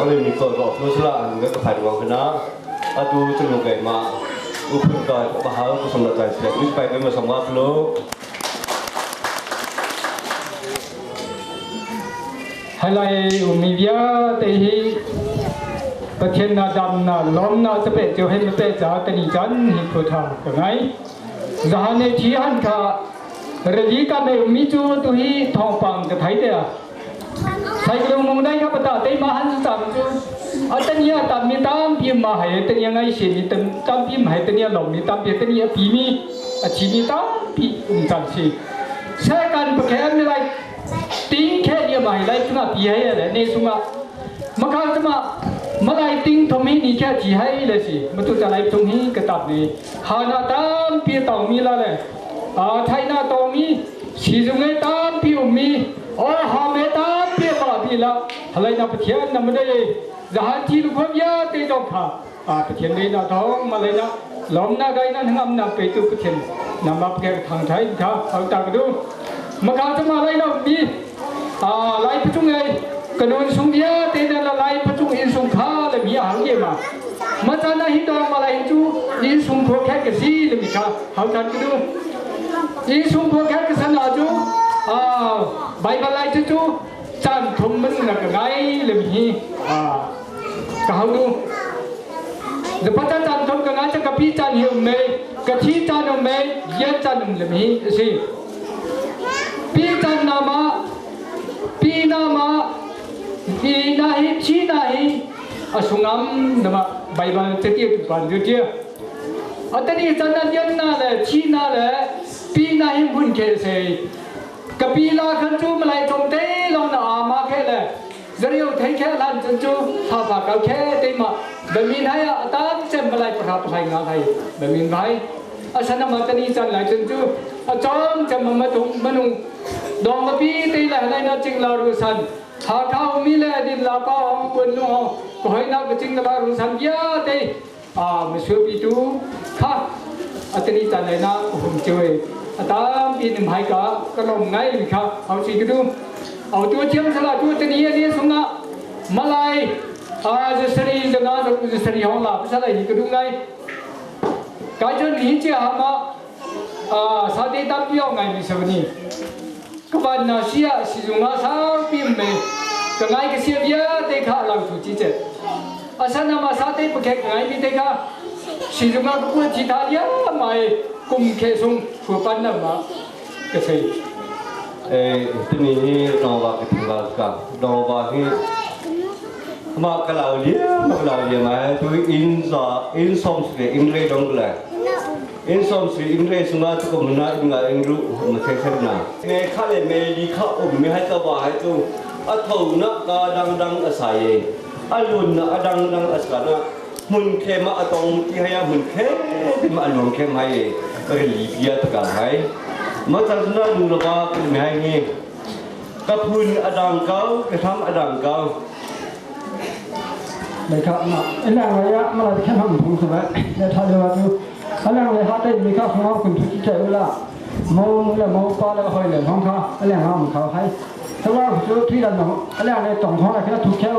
เลยมีตัวบอกรู้สึกว่าอันนี้ก็ผ่านวังคณะอาดูจะลงไงมาอุปกรณ์มหาวิทยาลัยใจเสียวิไปมาสมัครโลให้ไล่มีเยอะแต่ที่ประเทศนาดำนาล้อมนาจะเป็นเจ้าให้มาเป็นจากตนีจันหิพุทธาเป็นไงจานในที่หันค่ะเรื่องนี้กันในมิจูตุฮีทองปังจะไทยเดียใส่กระมงได้ครับแต่แต่มาหันสามจูอัตนี้ตามมีตามพิมมาให้ตนี้ไงเสียมีตามพิมให้ตนี้หลงมีตามเพียตนี้พิมีชีมีตามพิจันสีใช้การประแคนไม่ไรติ้งแค่เดียวมาให้ไรจุ่มปีให้อะไรในสุมามาข้าวจะมาไล่ติ้งทำให้นี่แค่จีให้เลยสิมาตัวจะไล่ตรงนี้กระตับนี้หาหน้าตามเปียตองมีละเลยไทยหน้าตองมีสีจุงไงตามพี่อุมีหาเมตามเปียบาพี่ละอะไรนับเทียนนับไม่ได้จะหาที่ลูกพ่อยาตีดอกค่ะประเทศนี้นะท้องมาเลยนะล้อมหน้าได้นั่นทั้งนำไปตัวประเทศนำมาแก่ทางไทยค่ะเอาตากระดูมาข้าวจะมาอะไรเรามีไล่ประจุไงกระโดดสุ่มเยอะตีนั่นละไล่ประจุอินสุ่มข้าเลยมีหางเยี่ยมาจานะฮิตองมาไล่จูอินสุ่มพวกแค่กระซีเลยมีค่ะเอาตากระดูอินสุ่มพวกแค่กระสันอาจูใบมาไล่จูจันทมมันนักไงเลยมีก็เอาดูเดี๋ยวพระจันทร์ทมกันงั้นจะกับพี่จันหิวเมย์กับที่จันหิวเมย์เย็นจันเลยมีสิพี่จันนามาปีนามาปีนาฮิชีนาฮิสุงามนะมาใบบานเตี้ยปันจุดเดียอันนี้จันนั้นยันนาเลยชีนาเลยปีนาฮิบุญเคเซกับปีลาขันจูมาไล่ตรงเต้ลงนาอามาแค่เลยจะเรียกเทแค่ลันจันจูถ้าฝากเอาแค่เต็มมาแบบมีนายตามเจ็บมาไล่ประทับไทยงานไทยแบบมีนายฉันมาตอนนี้จันไล่จันจูจอมจะมาตุงมานุงดองมาปีตีแหล่ในนาจิงลารุสันหาข้าวมีแหล่ดินลาป้าของบนนู้นก็ให้นักจิงลารุสันเยอะเตมาช่วยปีจูค่ะอัตนี้จันเลยนะผมช่วยตามปีหนึ่งให้ก็ลงไงค่ะเอาสิกระดูเอาตัวเชื่อมสลัดตัวนี้อันนี้สงะมาลายจะสรีจะงานจะสรีห้องหลับสลัดกระดูไงการจะหนีเจ้ามาสาธิตพิจารณาในส่วนนี้ก็วันนั้นเสียสิจุงอาสาพิมพ์ก็ไงก็เสียเยอะเด็กข้าเราถูกจีเจอาสานามาสาธิตประเคนไงมีเด็กข้าสิจุงอาก็พูดที่ท่าเยอะไม่กุมเคซุงผู้ปันนั่นมาก็ใช่ทีนี้น้องว่าก็ถึงว่ากับน้องว่าที่มากล่าวเยอะมาตัวอินสมสเกอินเรดองเลยอินสมสเกอินเรสุงาตุกมุนาอิงาอิงรู้มาเทศนาเมฆาเลเมลีข้ามีให้ตะวายตัวอัฐวนักกาดังอาศัยอัลลุนนักดังอาศัยนะมุนเคมาตองที่ให้มุนเคที่มาอัลลุนเคมาเรียบยาตะการให้มาจากนั้นดูละว่าเป็นไงงี้กับพุนอดังเก่ากระทำอดังเก่าเลยครับนะไอ้นางระยะมาเลยแค่ทำถุงสมัยเนี่ยทำเดี๋ยวดูไอ้นางเลยฮะได้มีข้าวของเราคุณทุกที่ใจเวลามองแล้วมองป้าแล้วหอยเลยของเขาไอ้นางห้ามเขาให้ถ้าว่าคุณที่เราหนองไอ้นางในต่องของเราแค่ถูกแค่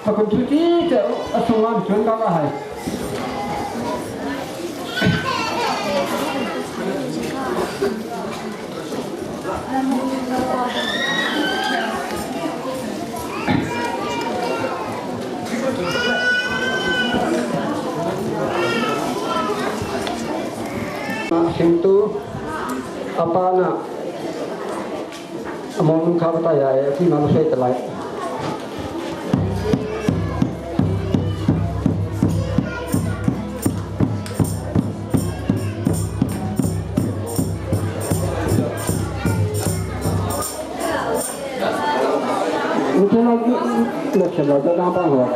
ถ้าคุณทุกที่จะส่งงานชวนกันก็ให้Sintu apa nak mau mengkata ya di manusia terlalu mungkin lagi lekser lagi apa enggak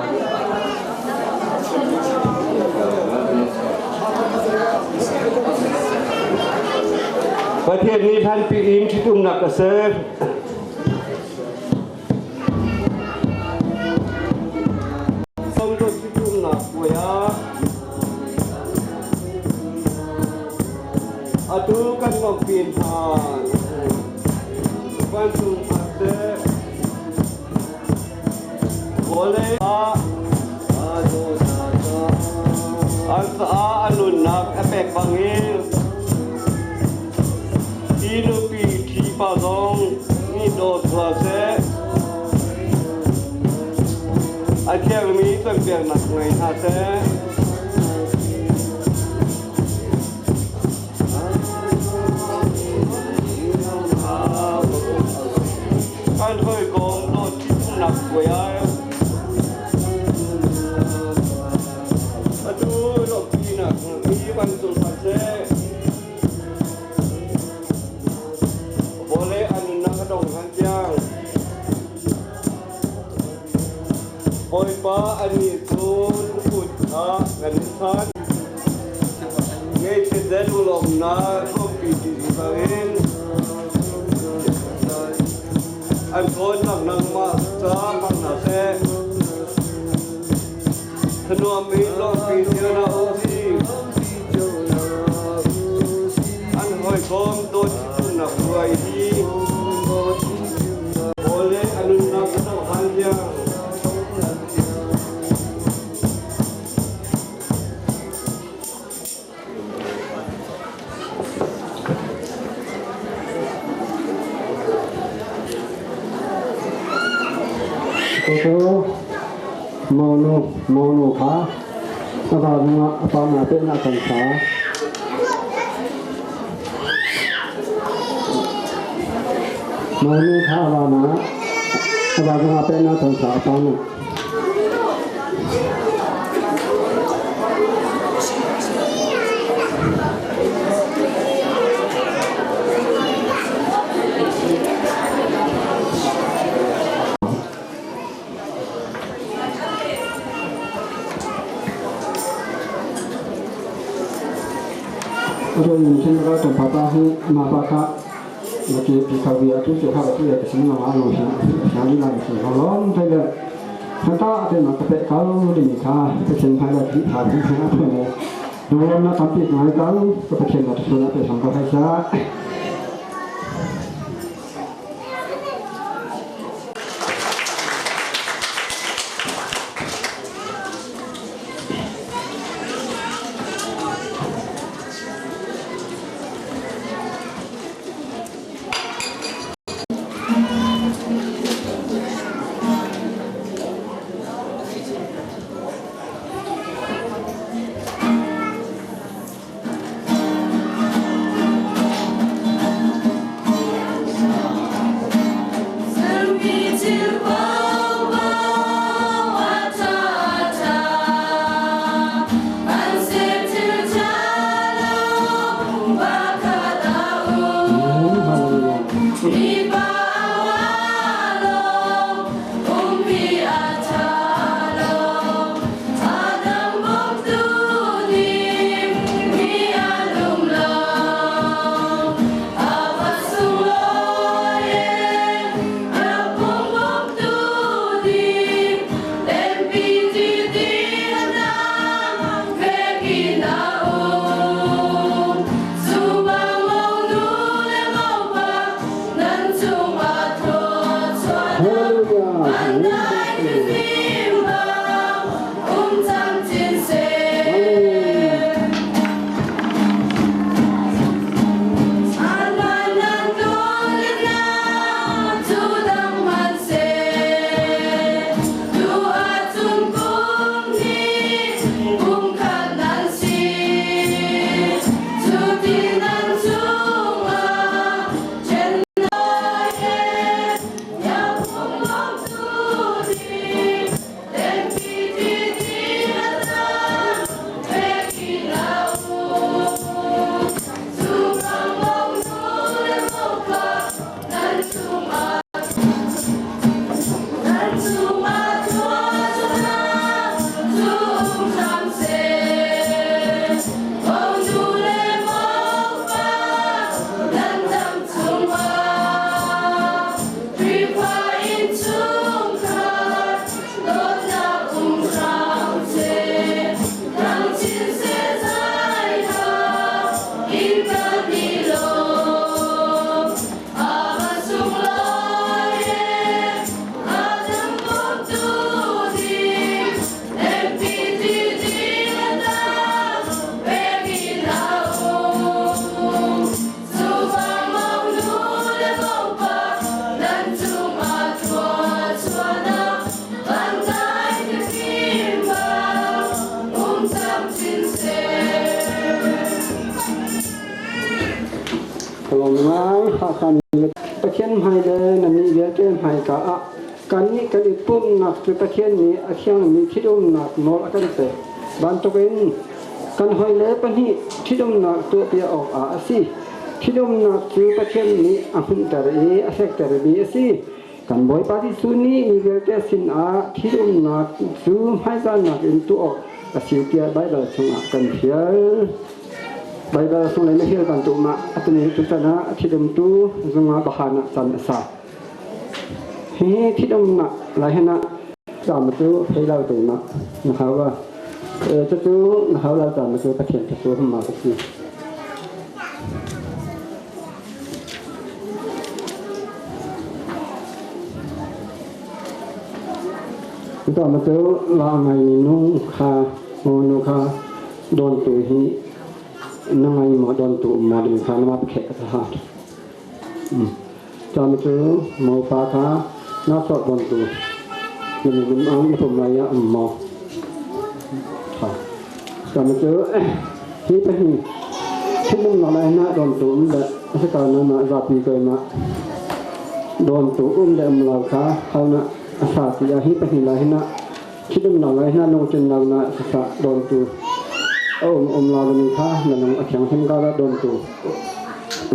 ประเทศนี้ท่านปีอิงที่ตุ้งหนักกระเซิร์สมดุลที่ตุ้งหนักกว่าอาดูกันมองเปลี่ยนผ่านวันตุ้งอักเสบโอเล biar nak ngai hase kan hoi gom lo nak kuya aduh lo pina ni ban sul hase boleh anu nak dong hanjang oi pa ani tu put ha ganisan ngai sedel ulom na kopi di barin anh con nặng nặng mà cha bằng nà xe thân nuôi mi lo phi theo na osi anh hỏi con tôi chỉ nạp quay đi boleh anh nạp nó han dia Koto mono kha apa ma pe na kan sa mono kha apa ma pe na kan sa apa na Ada yang cendera tempat tahu mapaka lagi pikawia tu jauh tu ya kesini nama lu sih lagi kalau tidak kita ada nak kepek kalau di nikah kecenderaan lagi hari apa ni dua nak tapi mai kalau kecenderaan tu nak sampai saja ลองง่ายข้ากันประเทศไทยเลยนั่นนี่เยอะเกินไทยกะการนี้กันอีปุ่มหนักคือประเทศนี้อาเชียงมีที่ดุมหนักโนอกันเตะบ้านตัวเองกันหอยเล็บนี่ที่ดุมหนักตัวเปียออกสิที่ดุมหนักคือประเทศนี้หุ่นแต่เออาเซกแต่บีสิกันบ่อยปาที่สุนีมีเยอะแก่สินที่ดุมหนักซูให้กันหนักอินตัวออกสิเตียใบเบอร์ชงกันเพียใบเบอร์ส่งเลยไม่เชื่อกันตัวมาอัตนี้ตุตนะที่ดมตู้ส่งมาบานะจันสาเฮ้ที่ดมนะหลายนะจำมาตู้ให้เราตัวมานะครับว่าจะตู้นะครับเราจำมาตู้ประเทศจะตู้ขึ้นมาสักทีจำมาตู้ลาไงนุ่งคาโมนุคาโดนตัวฮีนั่งไงหมอโดนตัวหมอดึงคานมาแขกสหัสจำมาตู้หมอฟ้าคาหน้าสดโดนตัวมันมันอ้างมาทำไรหมอจำมาตู้ที่ไปที่มึงอะไรนะโดนตัวแต่สักการนั้นมาราปีเกินมาโดนตัวเดิมเราค่ะเขานะอาสาที่จะให้ไปหินอะไรนะที่มึงอะไรนะลงจนเรานะสักโดนตัวเรามีค่าแล้วน้องอาเขียงเห็นก็แล้วโดนตัว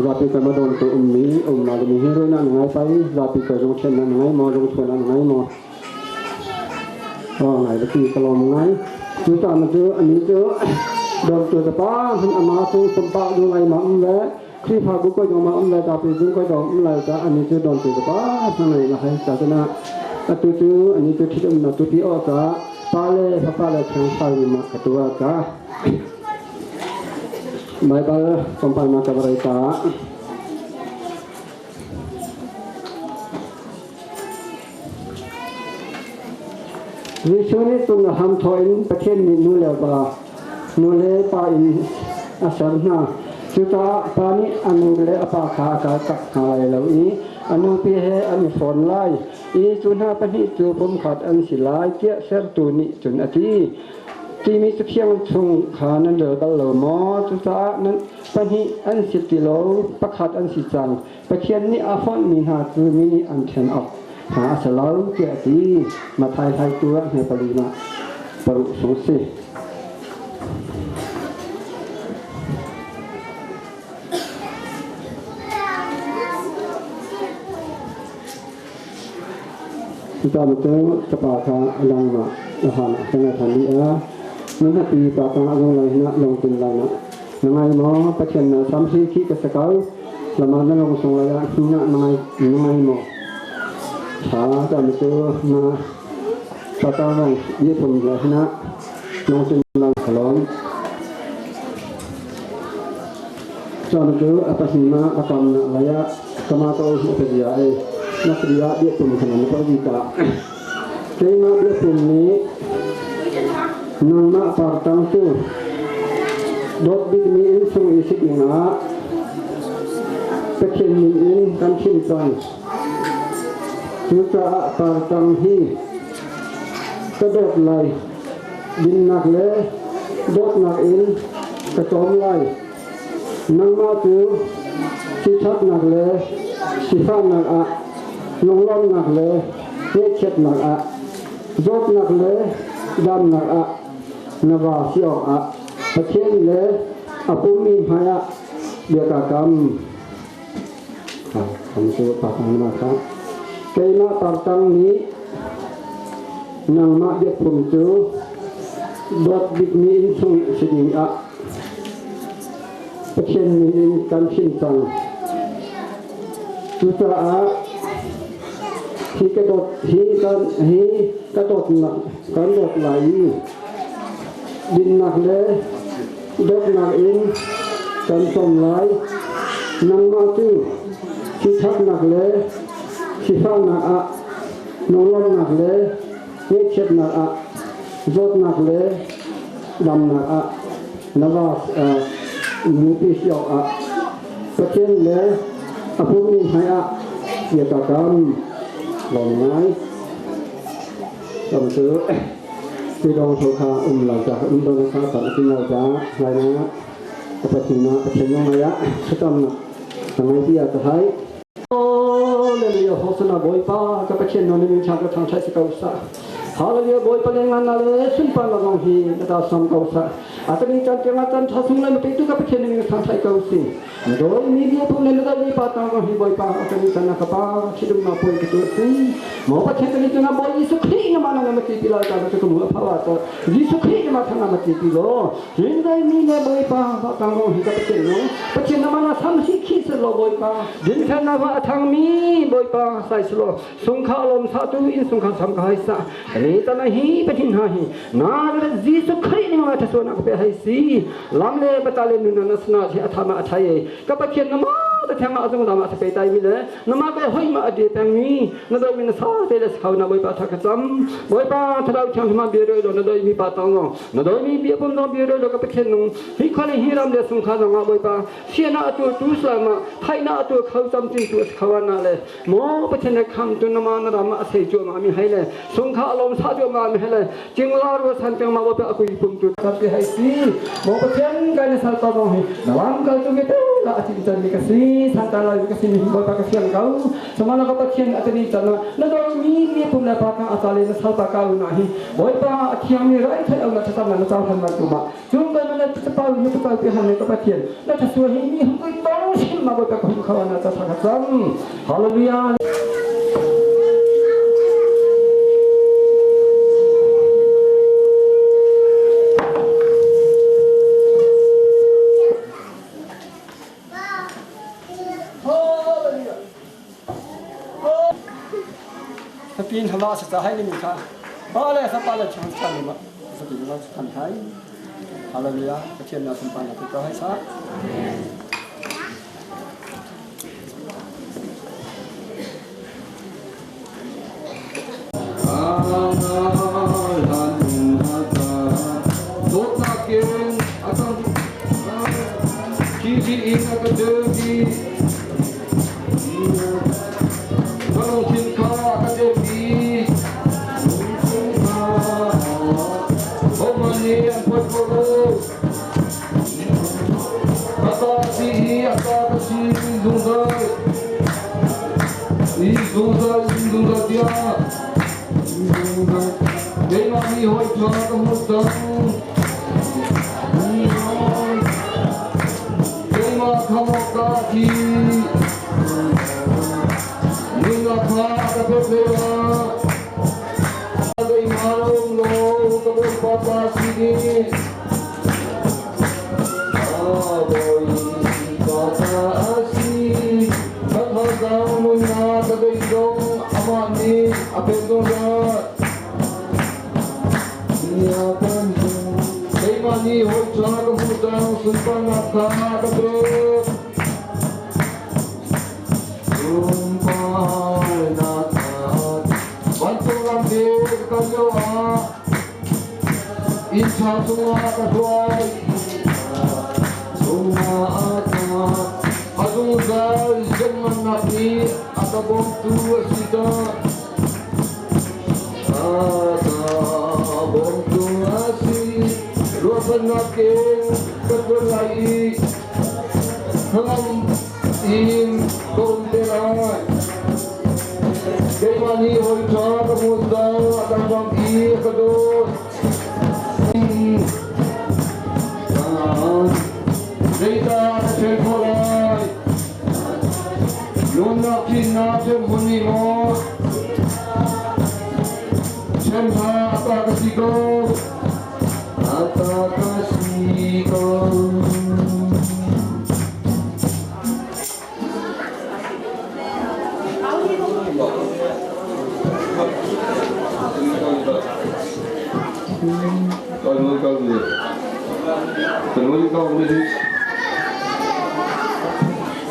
ราปีเกิดมาโดนตัวมีเรามีให้รู้นะหนึ่งไงไปราปีเกิดลงเช่นนั้นหนึ่งไงมอลงชวนนั้นหนึ่งไงมอไงตะกี้กลมไงคือตามมาเจออันนี้เจอโดนตัวแต่ป้าท่านอามาซึ่งสมปะดูไงมาแล้วที่พาบุกก็ยังมาแล้วราปีซึ่งก็ยังแล้วแต่อันนี้เจอโดนตัวแต่ป้าท่านไหนละให้ศาสนาตัวอันนี้ตัวที่มันตัวที่ออกาป้าเล่ป้าเล่ทางไฟมาตัวกาBible sampai masa mereka Visual itu ham thoin pakai nule ba nule pain asarna kita pani anule apa kah kalai lawi anu pihe anu phone lai I tunha pani tu pom khat an silai kia ser tu ni chun atiที่มีสักเพียงชงขานั้นเดือดเหล่ามอทุสานั้นปะหิอันสิติโลประคัดอันสิจังประเคียนนี้อาฟอนมีหาคือมีอันเทนออกหาสลาวเกียรติมาไทยตัวในปริมาปรุสงสิที่ตอนนี้จะปาคาดังมาอาหารขณะทันทีนั่นก็ปีปากางลงเลยนะลงตุนเลยนะยังไงหมอประเทศนะสามสี่ขีดกระสกาวละมันนั่งลงส่งระยะที่นั่นยังไงหมอช้าจำตัวนะปากางลงยืดผมเลยนะลงตุนลังขลุ่มจำตัวapa sih ma apaระยะกรรมตัวอุปนิสัยนักเรียนยืดผมขนาดนี้ก็ดีกว่าเรื่องมายืดผมนี้nama partang tu dot big ni sung isik ina pekin min kan chin chang tuta partang hi kadot lai din nak le dot nak in ka tom lai nama tu si thak nak le si fa nak long long nak le ye chet nak dot nak le dam nakนวาเสียวประเทศเลยปุมิพายะเดียกกรรมคำตัวปากมาครับเกณฑ์ต่างๆนี้นางมาเดียผมจูดอดบิดมีสุงสิงประเทศมีการชินตังจุตระที่กระโดดที่กระโดดหนักกระโดดไหลดินหนักเลยดอกหนักเองกันส่งไหลนังมาตื้อที่ทักหนักเลยที่ฟ้าหนักนองล้มหนักเลยเย็ดเช็ดหนักรถหนักเลยดำหนักนวามือปีเสียวประเทศเลยพวกนี้ให้เกี่ยวกับการหลงไม้ต้องซื้อที่ดองโสภาหลังจากโดนข้าสัตว์ที่เราจะอะไรนะปฏิมาเป็นยังไงชุดนั้น Sampai dia terhai. Oh, lelaki hosna boy pa, kapacen noni ni cakap tang cai sekausa. Hallelujah boy palengan nale sumpah lagong hi nada sam kausa. Atau cantik sasung lain itu kapacen ni tang cai kausi. Doi ni dia pun nada ni patang hi boy pa atau sana kapa cidum na boy gitu si. Mau pacen ni tengah boy isu kri ni mana nama tipi lah kalau tu mula pawa tu. Isu kri ni mana nama tipi lo. Hingga ni le boy pa patang hi kapacen no. Pacen nama sam si kis lo boy pa. Jinkan nama atang mi boy pa sai slo. Sungkha lom satu in sungkha sam kaisa. Tanah hi petin hahi. Nah, Yesus Kristus ni mata suana aku perhaisi. Lamle betale nuna nasna si athama athai. Kapakian nama thema azung nama sepai tai mile. Nama ke hoi ma ade tangi. Nadoi min sa teles khau na boi pa thakam. Boi pa thadau chang ma biero do nadoi mi pa tong. Nadoi mi bia pun do biero do kapakian nung. Hi khale hi ram le sung kha nga boi pa. Siena atu tu slama. Thai na atu khau cham tin tu khawana le. Mo pachen kham tu nama na rama asai jo ma mi hai le. Sung kha alom sa jo ma mi hai le. Jinglar wa san teng ma boi pa aku ipum tu tapi hai si. Mo pachen ka ni sa ta dong hi. Nawam kal tu nge la ati tan ni kasi. Santa lagi kasi ni boy pa kasi kau. Semana ka pachen atani tan na do mi ni pum la pa ka asale na sa pa kau na hi. Boy pa akhiam ni rai thai au na ta na ta han ma tu ma. Jung ka na ta pa ni ta pi han ni ka pachen. Na ta su hi ni hum ko tong sin ma boy pa ko khawana ta sa ka sam. Hallelujah. Tapi halah sesahai ni muka. Oleh sepala cangkang ni mak. Seperti mana sekantai. Hallelujah. Kecil nak sempat nak kita hai sah. Kiri ina kedegi. Kalau cinta kedegi. Oh mani yang berkoro. Kata si zungzai. Zungzai dia. Jadi mani hoi tuan kemudang. Kaki Nina kata berbeda Ada imalung lo Kabur papa sini Aboy kata asli Kata kamunya Kata idong amani Apendonga Niatan Keimani hojah kemudang Sumpah nakah Kabur Sumpah nakat Bantu rambil kajoa Insya semua kasuai Semua atas Adung gal Jangan nabi Atau bontu asida Atau bontu asid Dua penakin Keberlai Hengam in konterai Kemani holca kemudang akan bangki kedut Cerita cenkolai Lunak cina cembunimo Cemha apa kasiko Apa kasiko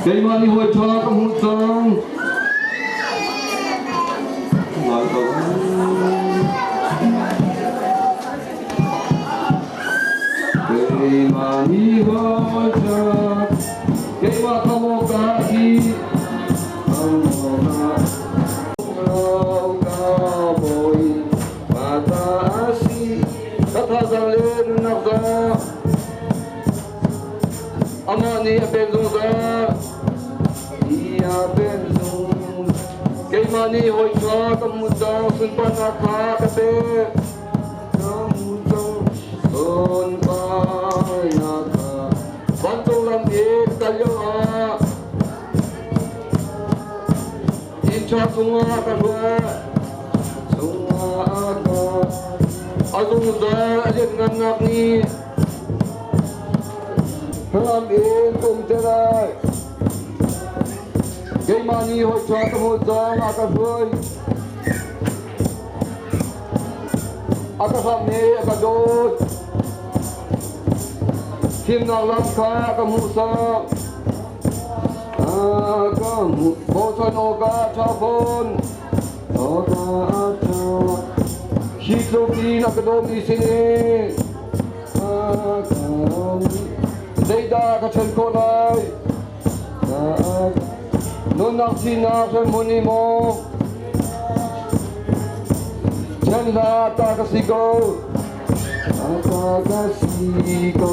Keimani hojah kemudang Keimani hojah Keimah kamu kaki Kaboy Mata asih Kata zalir nafzah Amani apendunga mani hoi cha kamudang sun panaka kape kamudang sun panaka bantong lam ek talyo a incha sunga kanwa sunga ka azung da ajek nganak ni lam ek tum terai cái mani hội cho các hội giang aka vui aka phạm nê aka đôi phim nào lắm khá aka mũ sa aka mũ bố cho nó ca cha phôn nó ca cha khi lâu đi aka đôi đi xin aka đây đa aka chân cô này nôn nặng xin na cho muni mo chân la ta ka si go ta ka si go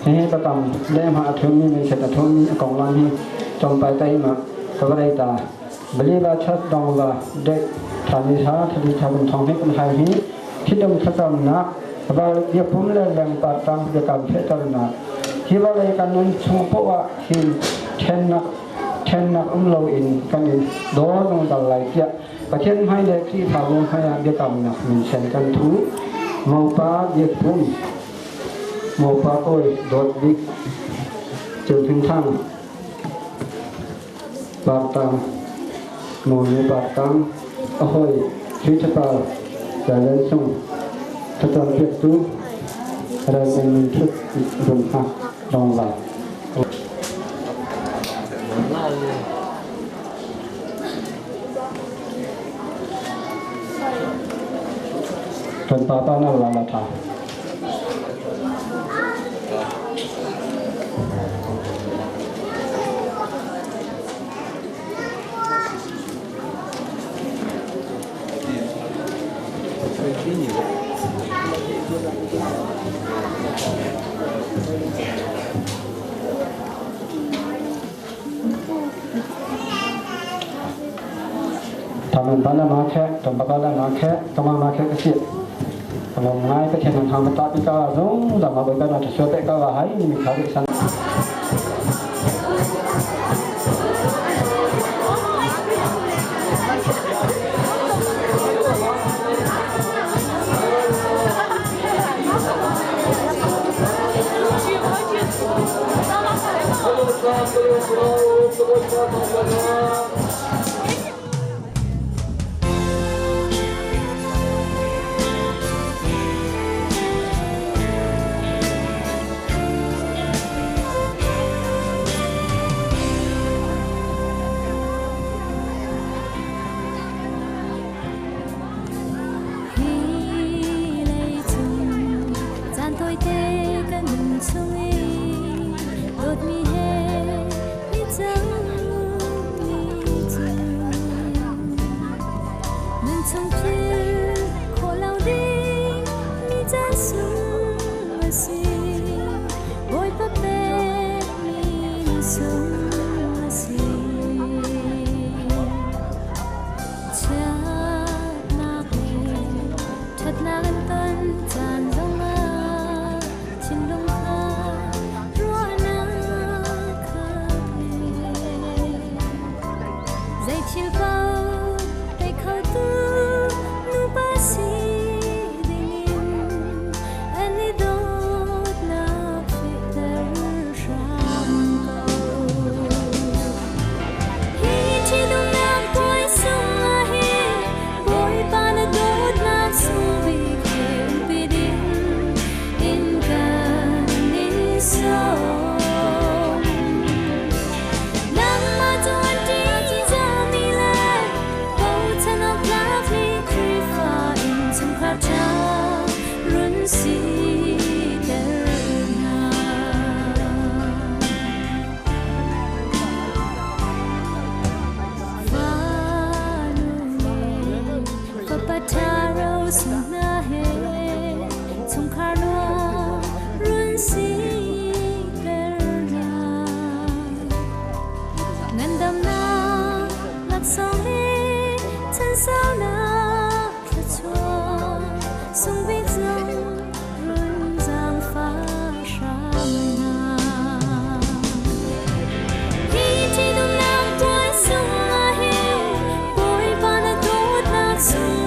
thế ta tầm đem hạ thương như mình sẽ tập thương còn lại như trong bài tay mà có đây ta beli ba chat dong la de thani sa thani thằng thong hết cũng hay hi khi đông thắt tầm na và việc phun lên làm bát tăng việc làm phép tao na khi vào đây căn nên chung phố à khi chen nặc lâu in căn in đó trong tàu lại kia và trên hai đây khi thảo luận hai việc làm nặc mình xem căn thú màu pa việc phun màu pa ôi đột việc trường thinh thang bát tăng màu như bát tăng ôi khi chấp vào đã lên sông thật là việc tu ra mình thức dùng hạt đồng lại phần ba ba nào là thảo thằng bạn là má khé thằng bạn là má khé thằng má khé cái gì thằng ngay cái chuyện thằng mình ta đi cao giống là mà bây giờ nó sửa cái cao là hay mình khá được sẵn Zoom